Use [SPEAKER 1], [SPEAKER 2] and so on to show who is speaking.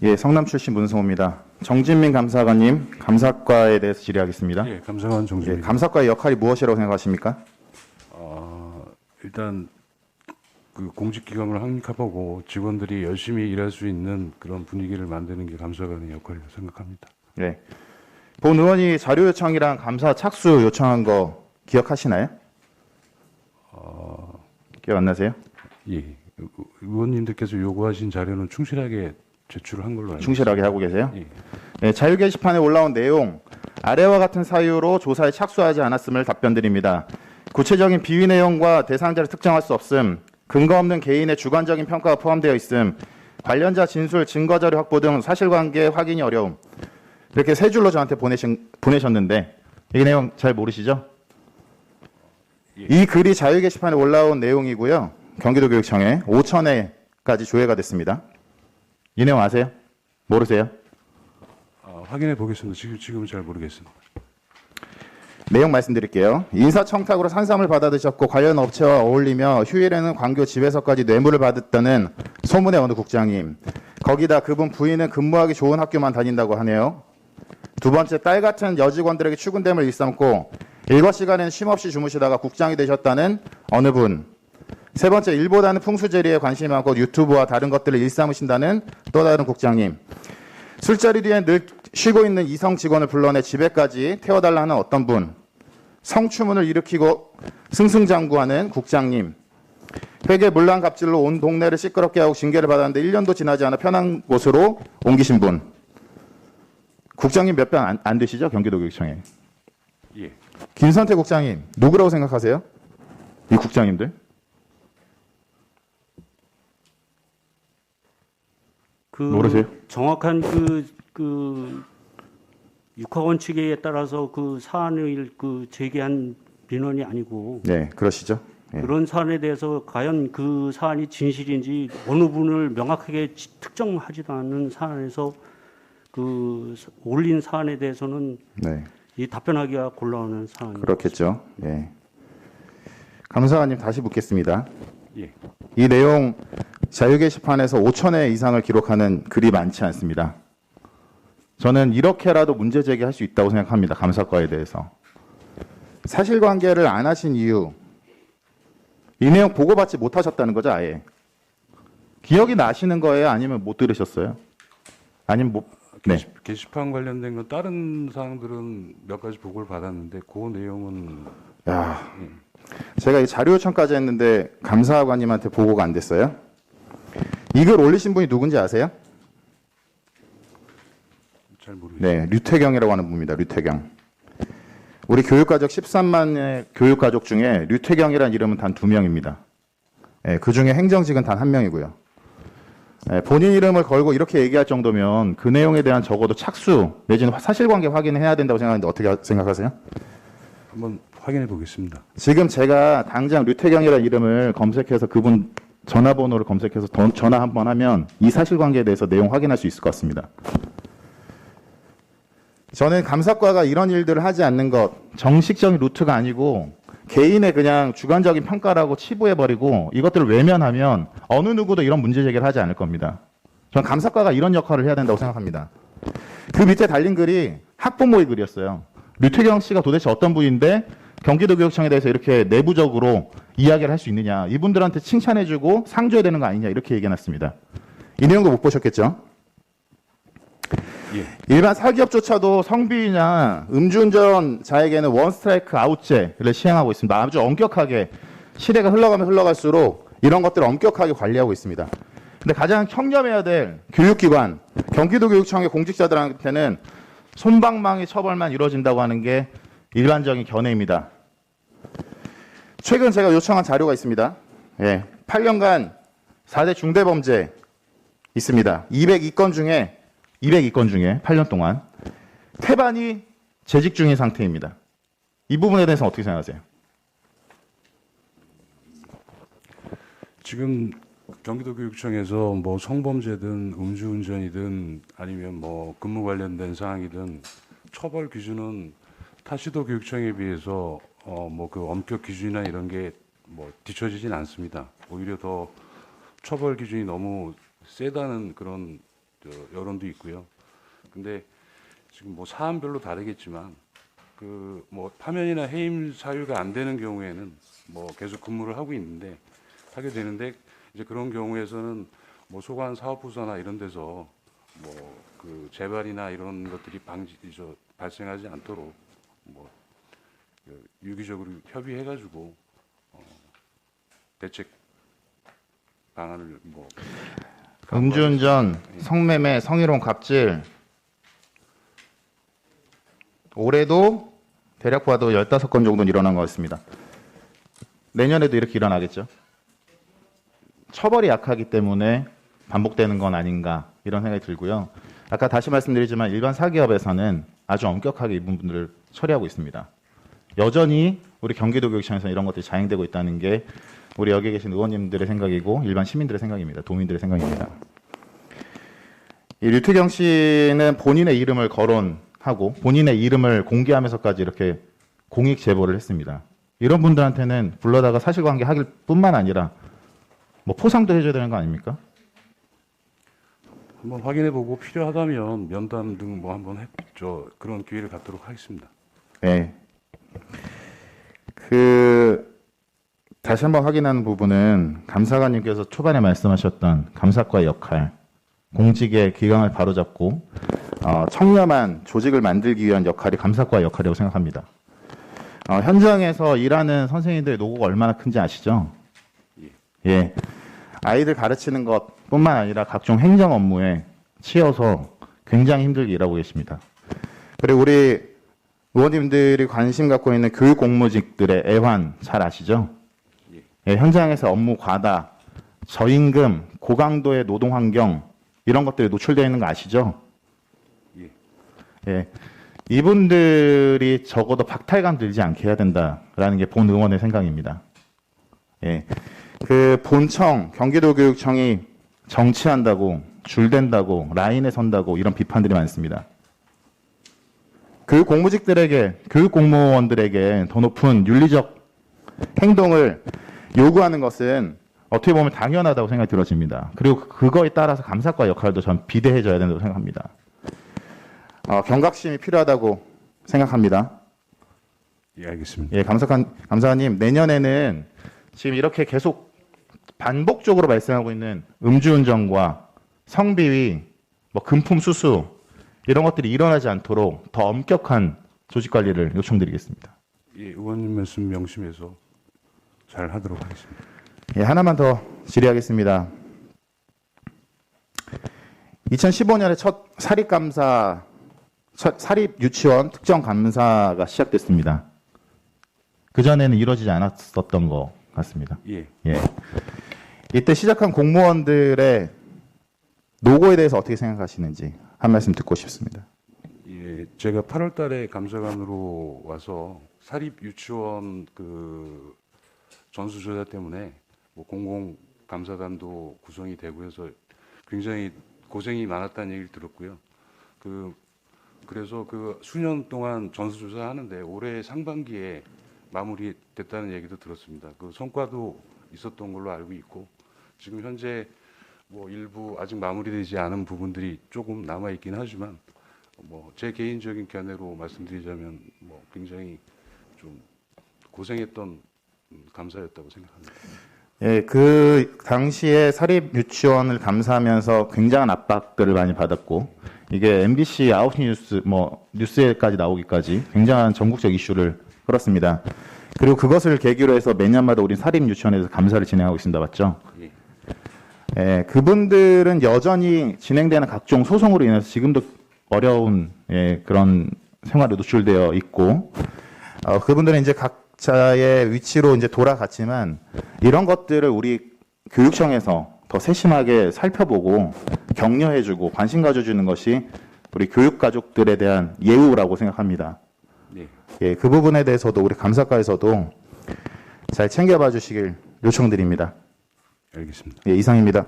[SPEAKER 1] 예, 성남 출신 문성호입니다. 정진민 감사관님, 감사과에 대해서 질의하겠습니다.
[SPEAKER 2] 예, 감사관
[SPEAKER 1] 예,
[SPEAKER 2] 정진입니다.
[SPEAKER 1] 감사과의 역할이 무엇이라고 생각하십니까?
[SPEAKER 2] 일단 그 공직기관을 확립하고 직원들이 열심히 일할 수 있는 그런 분위기를 만드는 게 감사관의 역할이라고 생각합니다.
[SPEAKER 1] 예. 본 의원이 자료 요청이랑 감사 착수 요청한 거 기억하시나요? 기억 안 나세요?
[SPEAKER 2] 예, 의원님들께서 요구하신 자료는 충실하게 제출을 한 걸로 알고
[SPEAKER 1] 충실하게 하고 계세요?
[SPEAKER 2] 있습니다.
[SPEAKER 1] 예, 자유 게시판에 올라온 내용, 아래와 같은 사유로 조사에 착수하지 않았음을 답변드립니다. 구체적인 비위 내용과 대상자를 특정할 수 없음, 근거 없는 개인의 주관적인 평가가 포함되어 있음, 관련자 진술, 증거자료 확보 등 사실관계 확인이 어려움. 이렇게 세 줄로 저한테 보내셨는데 이 내용 잘 모르시죠? 이 글이 자유 게시판에 올라온 내용이고요. 경기도교육청에 5,000회까지 조회가 됐습니다. 이 내용 아세요? 모르세요?
[SPEAKER 2] 확인해 보겠습니다. 지금은 잘 모르겠습니다.
[SPEAKER 1] 내용 말씀드릴게요. 인사청탁으로 산삼을 받아드셨고 관련 업체와 어울리며 휴일에는 광교 집에서까지 뇌물을 받았다는 소문의 어느 국장님. 거기다 그분 부인은 근무하기 좋은 학교만 다닌다고 하네요. 두 번째, 딸 같은 여직원들에게 출근됨을 일삼고 일과 시간에는 쉼없이 주무시다가 국장이 되셨다는 어느 분. 세 번째, 일보다는 풍수제리에 관심이 많고 유튜브와 다른 것들을 일삼으신다는 또 다른 국장님. 술자리 뒤에 늘 쉬고 있는 이성 직원을 불러내 집에까지 태워달라 하는 어떤 분. 성추문을 일으키고 승승장구하는 국장님. 회계 물랑갑질로 온 동네를 시끄럽게 하고 징계를 받았는데 1년도 지나지 않아 편한 곳으로 옮기신 분. 국장님 몇 명 안 되시죠? 경기도교육청에.
[SPEAKER 2] 예,
[SPEAKER 1] 김선태 국장님, 누구라고 생각하세요? 이 국장님들? 모르세요?
[SPEAKER 3] 정확한 육하원 측에 따라서 그 사안을 제기한 민원이 아니고
[SPEAKER 1] 네, 그러시죠. 예.
[SPEAKER 3] 그런 사안에 대해서 과연 그 사안이 진실인지 어느 분을 명확하게 특정하지도 않는 사안에서 올린 사안에 대해서는
[SPEAKER 1] 네,
[SPEAKER 3] 이 답변하기가 곤란한 사안입니다.
[SPEAKER 1] 그렇겠죠. 예. 감사관님 다시 묻겠습니다.
[SPEAKER 2] 예.
[SPEAKER 1] 이 내용 자유 게시판에서 5,000회 이상을 기록하는 글이 많지 않습니다. 저는 이렇게라도 문제 제기할 수 있다고 생각합니다. 감사과에 대해서. 사실관계를 안 하신 이유, 이 내용 보고받지 못하셨다는 거죠, 아예. 기억이 나시는 거예요? 아니면 못 들으셨어요? 아니면 네.
[SPEAKER 2] 게시판 관련된 건 다른 사항들은 몇 가지 보고를 받았는데 그 내용은
[SPEAKER 1] 야, 제가 이 자료 요청까지 했는데 감사관님한테 보고가 안 됐어요? 이 글 올리신 분이 누군지 아세요?
[SPEAKER 2] 잘 모르겠습니다.
[SPEAKER 1] 네, 류태경이라고 하는 분입니다. 류태경. 우리 교육가족 13만의 교육가족 중에 류태경이라는 이름은 단 2명입니다. 네, 그 중에 행정직은 단 1명이고요. 네, 본인 이름을 걸고 이렇게 얘기할 정도면 그 내용에 대한 적어도 착수 내지는 사실관계 확인을 해야 된다고 생각하는데 어떻게 생각하세요?
[SPEAKER 2] 한번 확인해 보겠습니다.
[SPEAKER 1] 지금 제가 당장 류태경이라는 이름을 검색해서 그분 전화번호를 검색해서 전화 한번 하면 이 사실관계에 대해서 내용 확인할 수 있을 것 같습니다. 저는 감사과가 이런 일들을 하지 않는 것, 정식적인 루트가 아니고 개인의 그냥 주관적인 평가라고 치부해버리고 이것들을 외면하면 어느 누구도 이런 문제 제기를 하지 않을 겁니다. 저는 감사과가 이런 역할을 해야 된다고 생각합니다. 그 밑에 달린 글이 학부모의 글이었어요. 류태경 씨가 도대체 어떤 분인데 경기도교육청에 대해서 이렇게 내부적으로 이야기를 할 수 있느냐. 이분들한테 칭찬해주고 상 줘야 되는 거 아니냐. 이렇게 얘기해놨습니다. 이 내용도 못 보셨겠죠?
[SPEAKER 2] 예.
[SPEAKER 1] 일반 사기업조차도 성비위나 음주운전자에게는 원 스트라이크 아웃제를 시행하고 있습니다. 아주 엄격하게 시대가 흘러가면 흘러갈수록 이런 것들을 엄격하게 관리하고 있습니다. 근데 가장 청렴해야 될 교육기관, 경기도교육청의 공직자들한테는 솜방망이 처벌만 이루어진다고 하는 게 일반적인 견해입니다. 최근 제가 요청한 자료가 있습니다. 예, 8년간 4대 중대범죄 있습니다. 202건 중에 8년 동안 태반이 재직 중인 상태입니다. 이 부분에 대해서 어떻게 생각하세요?
[SPEAKER 2] 지금 경기도교육청에서 뭐 성범죄든 음주운전이든 아니면 뭐 근무 관련된 사항이든 처벌 기준은 타시도 교육청에 비해서 뭐 그 엄격 기준이나 이런 게 뭐 뒤처지진 않습니다. 오히려 더 처벌 기준이 너무 세다는 그런 여론도 있고요. 근데 지금 뭐 사안별로 다르겠지만 그 뭐 파면이나 해임 사유가 안 되는 경우에는 뭐 계속 근무를 하게 되는데 이제 그런 경우에서는 뭐 소관 사업부서나 이런 데서 뭐 그 재발이나 이런 것들이 발생하지 않도록 뭐 유기적으로 협의해가지고 대책 방안을 뭐
[SPEAKER 1] 음주운전, 성매매, 성희롱, 갑질 올해도 대략 봐도 15건 정도는 일어난 것 같습니다. 내년에도 이렇게 일어나겠죠. 처벌이 약하기 때문에 반복되는 건 아닌가 이런 생각이 들고요. 아까 다시 말씀드리지만 일반 사기업에서는 아주 엄격하게 이 부분들을 처리하고 있습니다. 여전히 우리 경기도교육청에서 이런 것들이 자행되고 있다는 게 우리 여기 계신 의원님들의 생각이고 일반 시민들의 생각입니다. 도민들의 생각입니다. 이 류태경 씨는 본인의 이름을 거론하고 본인의 이름을 공개하면서까지 이렇게 공익 제보를 했습니다. 이런 분들한테는 불러다가 사실관계 하길 뿐만 아니라 뭐 포상도 해줘야 되는 거 아닙니까?
[SPEAKER 2] 한번 확인해보고 필요하다면 면담 등 뭐 한번 그런 기회를 갖도록 하겠습니다.
[SPEAKER 1] 네. 다시 한번 확인하는 부분은 감사관님께서 초반에 말씀하셨던 감사과의 역할, 공직의 기강을 바로잡고 청렴한 조직을 만들기 위한 역할이 감사과의 역할이라고 생각합니다. 현장에서 일하는 선생님들의 노고가 얼마나 큰지 아시죠? 예. 아이들 가르치는 것뿐만 아니라 각종 행정 업무에 치여서 굉장히 힘들게 일하고 계십니다. 그리고 우리 의원님들이 관심 갖고 있는 교육 공무직들의 애환 잘 아시죠? 예, 현장에서 업무 과다, 저임금, 고강도의 노동 환경 이런 것들이 노출되어 있는 거 아시죠? 예. 이분들이 적어도 박탈감 들지 않게 해야 된다라는 게 본 의원의 생각입니다. 예. 본청, 경기도교육청이 정치한다고, 줄댄다고, 라인에 선다고 이런 비판들이 많습니다. 교육 공무원들에게 더 높은 윤리적 행동을 요구하는 것은 어떻게 보면 당연하다고 생각이 들어집니다. 그리고 그거에 따라서 감사과 역할도 전 비대해져야 된다고 생각합니다. 경각심이 필요하다고 생각합니다.
[SPEAKER 2] 예, 알겠습니다.
[SPEAKER 1] 예, 감사관님, 내년에는 지금 이렇게 계속 반복적으로 발생하고 있는 음주운전과 성비위, 금품 수수 이런 것들이 일어나지 않도록 더 엄격한 조직 관리를 요청드리겠습니다.
[SPEAKER 2] 예, 의원님 말씀 명심해서 잘 하도록 하겠습니다.
[SPEAKER 1] 예, 하나만 더 질의하겠습니다. 2015년에 첫 사립유치원 특정 감사가 시작됐습니다. 그전에는 이루어지지 않았었던 것 같습니다.
[SPEAKER 2] 예.
[SPEAKER 1] 예. 이때 시작한 공무원들의 노고에 대해서 어떻게 생각하시는지 한 말씀 듣고 싶습니다.
[SPEAKER 2] 예, 제가 8월 달에 감사관으로 와서 사립 유치원 전수조사 때문에 공공 감사단도 구성이 되고 해서 굉장히 고생이 많았다는 얘기를 들었고요. 그래서 수년 동안 전수조사 하는데 올해 상반기에 마무리됐다는 얘기도 들었습니다. 성과도 있었던 걸로 알고 있고 지금 현재 일부 아직 마무리되지 않은 부분들이 조금 남아 있긴 하지만 제 개인적인 견해로 말씀드리자면 굉장히 좀 고생했던 감사였다고 생각합니다.
[SPEAKER 1] 예, 그 당시에 사립 유치원을 감사하면서 굉장한 압박들을 많이 받았고 이게 MBC 9시 뉴스 뉴스에까지 나오기까지 굉장한 전국적 이슈를 끌었습니다. 그리고 그것을 계기로 해서 매년마다 우리 사립 유치원에서 감사를 진행하고 있습니다. 맞죠?
[SPEAKER 2] 예.
[SPEAKER 1] 예, 그분들은 여전히 진행되는 각종 소송으로 인해서 지금도 어려운 그런 생활에 노출되어 있고 그분들은 이제 각자의 위치로 이제 돌아갔지만 이런 것들을 우리 교육청에서 더 세심하게 살펴보고 격려해주고 관심 가져주는 것이 우리 교육 가족들에 대한 예우라고 생각합니다.
[SPEAKER 2] 네.
[SPEAKER 1] 예, 그 부분에 대해서도 우리 감사과에서도 잘 챙겨봐 주시길 요청드립니다.
[SPEAKER 2] 알겠습니다.
[SPEAKER 1] 예, 이상입니다.